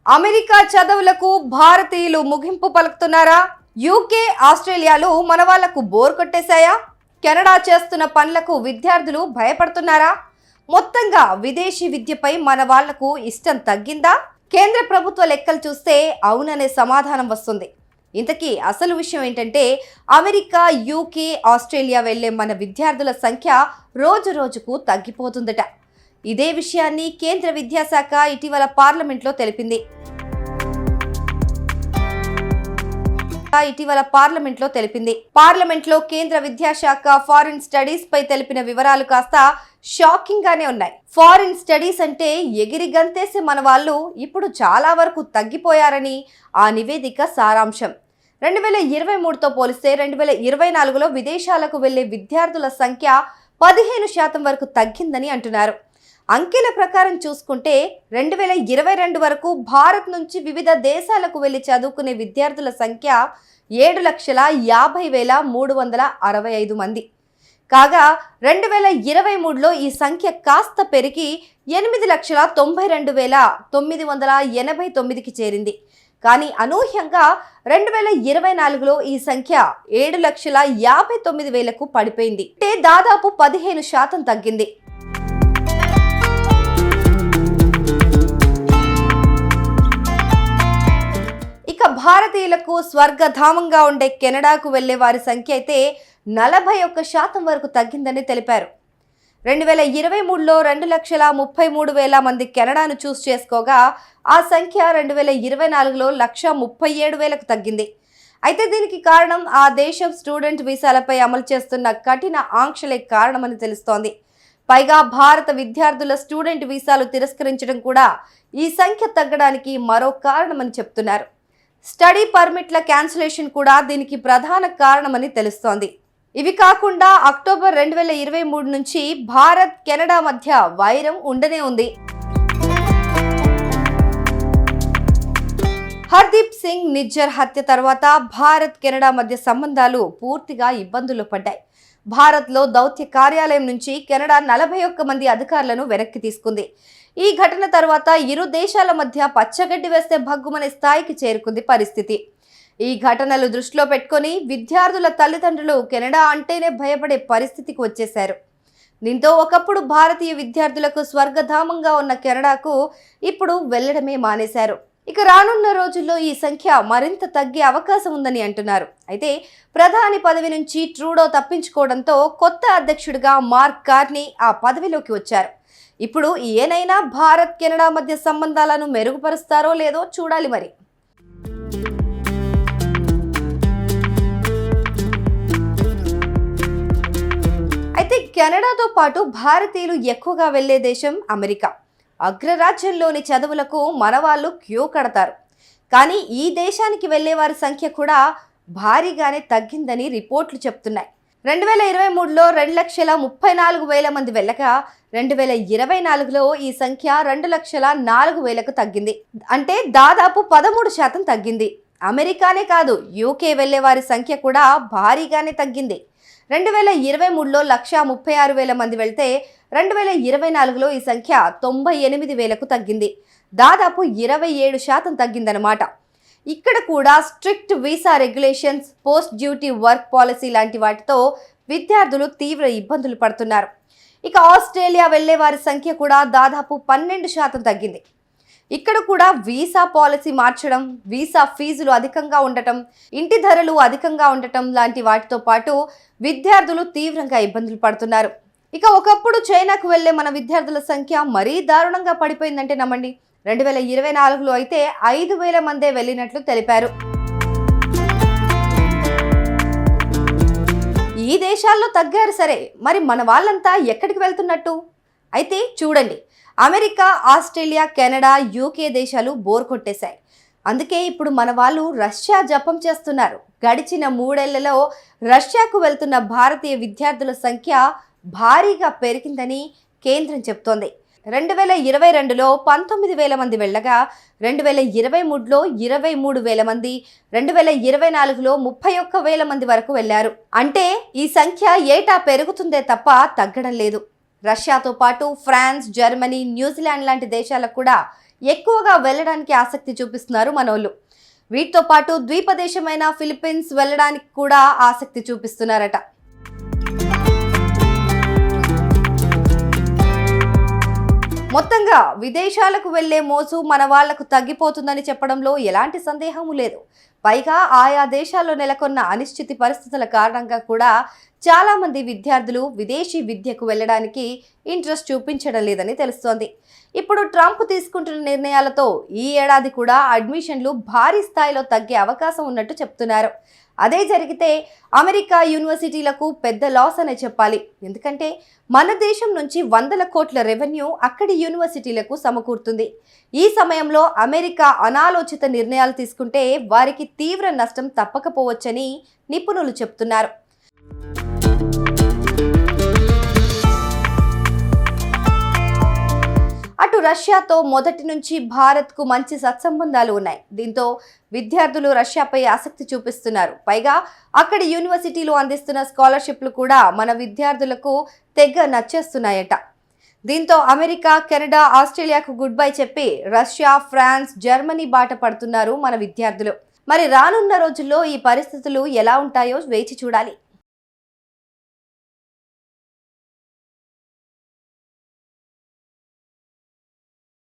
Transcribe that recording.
America చదువులకు భారతీయులు ముగింపు పలుకుతున్నారా? యూకే, ఆస్ట్రేలియాలు మన వాళ్లకు బోర్ కొట్టేశాయా? కెనడా చేస్తున్న పనులకు విద్యార్థులు భయపడుతున్నారా? మొత్తంగా విదేశీ విద్యపై మన వాళ్లకు ఇష్టం తగ్గిందా? కేంద్ర ప్రభుత్వ లెక్కలు చూస్తే అవుననే సమాధానం వస్తుంది. ఇంతకీ అసలు విషయం ఏంటంటే, అమెరికా, యూకే, ఆస్ట్రేలియా వెళ్లే మన విద్యార్థుల సంఖ్య రోజు రోజుకు తగ్గిపోతుందట. ఇదే విషయాన్ని కేంద్ర విద్యాశాఖ ఇటీవల పార్లమెంట్లో తెలిపింది. పార్లమెంట్లో కేంద్ర విద్యాశాఖ ఫారిన్ స్టడీస్ పై తెలిపిన వివరాలు కాస్త షాకింగ్ గానే ఉన్నాయి. ఫారిన్ స్టడీస్ అంటే ఎగిరి గంతేసే మన వాళ్ళు ఇప్పుడు చాలా వరకు తగ్గిపోయారని ఆ నివేదిక సారాంశం. 2023తో పోలిస్తే 2024లో విదేశాలకు వెళ్లే విద్యార్థుల సంఖ్య 15% వరకు తగ్గిందని అంటున్నారు. అంకెల ప్రకారం చూసుకుంటే 2022 వరకు భారత్ నుంచి వివిధ దేశాలకు వెళ్లి చదువుకునే విద్యార్థుల సంఖ్య 7,50,365 మంది కాగా 2023లో ఈ సంఖ్య కాస్త పెరిగి 8,92,989కి చేరింది. కానీ అనూహ్యంగా 2024లో ఈ సంఖ్య 7,59,000కు పడిపోయింది. అంటే దాదాపు 15% తగ్గింది. భారతీయులకు స్వర్గధామంగా ఉండే కెనడాకు వెళ్లే వారి సంఖ్య అయితే 41% వరకు తగ్గిందని తెలిపారు. 2023లో 2,33,000 మంది కెనడాను చూస్ చేసుకోగా ఆ సంఖ్య 2024లో 1,37,000కు తగ్గింది. అయితే దీనికి కారణం ఆ దేశం స్టూడెంట్ వీసాలపై అమలు చేస్తున్న కఠిన ఆంక్షలే కారణమని తెలుస్తోంది. పైగా భారత విద్యార్థుల స్టూడెంట్ వీసాలు తిరస్కరించడం కూడా ఈ సంఖ్య తగ్గడానికి మరో కారణమని చెప్తున్నారు. స్టడీ పర్మిట్ల క్యాన్సిలేషన్ కూడా దీనికి ప్రధాన కారణమని తెలుస్తోంది. ఇవి కాకుండా అక్టోబర్ 2023 నుంచి భారత్, కెనడా మధ్య వైరం ఉండనే ఉంది. హర్దీప్ సింగ్ నిజ్జర్ హత్య తర్వాత భారత్, కెనడా మధ్య సంబంధాలు పూర్తిగా ఇబ్బందులు పడ్డాయి. భారత్లో దౌత్య కార్యాలయం నుంచి కెనడా 41 మంది అధికారులను వెనక్కి తీసుకుంది. ఈ ఘటన తర్వాత ఇరు దేశాల మధ్య పచ్చగడ్డి వేస్తే భగ్గుమనే స్థాయికి చేరుకుంది పరిస్థితి. ఈ ఘటనలు దృష్టిలో పెట్టుకొని విద్యార్థుల తల్లిదండ్రులు కెనడా అంటేనే భయపడే పరిస్థితికి వచ్చేశారు. దీంతో ఒకప్పుడు భారతీయ విద్యార్థులకు స్వర్గధామంగా ఉన్న కెనడాకు ఇప్పుడు వెళ్లడమే మానేశారు. ఇక రానున్న రోజుల్లో ఈ సంఖ్య మరింత తగ్గే అవకాశం ఉందని అంటున్నారు. అయితే ప్రధాని పదవి నుంచి ట్రూడో తప్పించుకోవడంతో కొత్త అధ్యక్షుడిగా మార్క్ కార్నీ ఆ పదవిలోకి వచ్చారు. ఇప్పుడు ఏనైనా భారత్, కెనడా మధ్య సంబంధాలను మెరుగుపరుస్తారో లేదో చూడాలి మరి. అయితే కెనడాతో పాటు భారతీయులు ఎక్కువగా వెళ్లే దేశం అమెరికా. అగ్రరాజ్యంలోని చదువులకు మన వాళ్ళు క్యూ కడతారు. కానీ ఈ దేశానికి వెళ్లే వారి సంఖ్య కూడా భారీగానే తగ్గిందని రిపోర్ట్లు చెప్తున్నాయి. 2023లో 2,34,000 మంది వెళ్ళగా 2024లో ఈ సంఖ్య 2,04,000కు తగ్గింది. అంటే దాదాపు 13% తగ్గింది. అమెరికానే కాదు, యూకే వెళ్లే వారి సంఖ్య కూడా భారీగానే తగ్గింది. 2023లో 1,36,000 మంది వెళ్తే 2024లో ఈ సంఖ్య 98,000కు తగ్గింది. దాదాపు 27% తగ్గిందన్నమాట. ఇక్కడ కూడా strict visa regulations, post duty work policy లాంటి వాటితో విద్యార్థులు తీవ్ర ఇబ్బందులు పడుతున్నారు. ఇక ఆస్ట్రేలియా వెళ్లే వారి సంఖ్య కూడా దాదాపు 12% తగ్గింది. ఇక్కడ కూడా వీసా పాలసీ మార్చడం, వీసా ఫీజులు అధికంగా ఉండటం, ఇంటి ధరలు అధికంగా ఉండటం లాంటి వాటితో పాటు విద్యార్థులు తీవ్రంగా ఇబ్బందులు పడుతున్నారు. ఇక ఒకప్పుడు చైనాకు వెళ్లే మన విద్యార్థుల సంఖ్య మరీ దారుణంగా పడిపోయిందంటే నమ్మండి. 2024లో అయితే 5,000 మందే వెళ్ళినట్లు తెలిపారు. ఈ దేశాల్లో తగ్గారు సరే, మరి మన వాళ్ళంతా ఎక్కడికి వెళ్తున్నట్టు? అయితే చూడండి, అమెరికా, ఆస్ట్రేలియా, కెనడా, యూకే దేశాలు బోర్ కొట్టేశాయి. అందుకే ఇప్పుడు మన వాళ్ళు రష్యా జపం చేస్తున్నారు. గడిచిన 3 ఏళ్లలో రష్యాకు వెళ్తున్న భారతీయ విద్యార్థుల సంఖ్య భారీగా పెరిగిందని కేంద్రం చెప్తోంది. 2022లో 19,000 మంది వెళ్ళగా 2023లో 23,000 మంది, 2024లో 31,000 మంది వరకు వెళ్లారు. అంటే ఈ సంఖ్య ఏటా పెరుగుతుందే తప్ప తగ్గడం లేదు. రష్యాతో పాటు ఫ్రాన్స్, జర్మనీ, న్యూజిలాండ్ లాంటి దేశాలకు కూడా ఎక్కువగా వెళ్ళడానికి ఆసక్తి చూపిస్తున్నారు మనోళ్ళు. వీటితో పాటు ద్వీప దేశమైన ఫిలిప్పీన్స్ వెళ్ళడానికి కూడా ఆసక్తి చూపిస్తున్నారట. మొత్తంగా విదేశాలకు వెళ్లే మోజు మన వాళ్లకు తగ్గిపోతుందని చెప్పడంలో ఎలాంటి సందేహము లేదు. పైగా ఆయా దేశాల్లో నెలకొన్న అనిశ్చిత పరిస్థితుల కారణంగా కూడా చాలా మంది విద్యార్థులు విదేశీ విద్యకు వెళ్ళడానికి ఇంట్రెస్ట్ చూపించడం లేదని తెలుస్తోంది. ఇప్పుడు ట్రంప్ తీసుకుంటున్న నిర్ణయాలతో ఈ ఏడాది కూడా అడ్మిషన్లు భారీ స్థాయిలో తగ్గే అవకాశం ఉన్నట్టు చెప్తున్నారు. అదే జరిగితే అమెరికా యూనివర్సిటీలకు పెద్ద లాస్ అనే చెప్పాలి. ఎందుకంటే మన దేశం నుంచి వందల కోట్ల రెవెన్యూ అక్కడి యూనివర్సిటీలకు సమకూరుతుంది. ఈ సమయంలో అమెరికా అనాలోచిత నిర్ణయాలు తీసుకుంటే వారికి తీవ్ర నష్టం తప్పకపోవచ్చని నిపుణులు చెప్తున్నారు. అటు రష్యాతో మొదటి నుంచి భారత్కు మంచి సత్సంబంధాలు ఉన్నాయి. దీంతో విద్యార్థులు రష్యాపై ఆసక్తి చూపిస్తున్నారు. పైగా అక్కడి యూనివర్సిటీలు అందిస్తున్న స్కాలర్షిప్లు కూడా మన విద్యార్థులకు తెగ నచ్చేస్తున్నాయట. దీంతో అమెరికా, కెనడా, ఆస్ట్రేలియాకు గుడ్ బై చెప్పి రష్యా, ఫ్రాన్స్, జర్మనీ బాట పడుతున్నారు మన విద్యార్థులు. మరి రానున్న రోజుల్లో ఈ పరిస్థితులు ఎలా ఉంటాయో వేచి చూడాలి.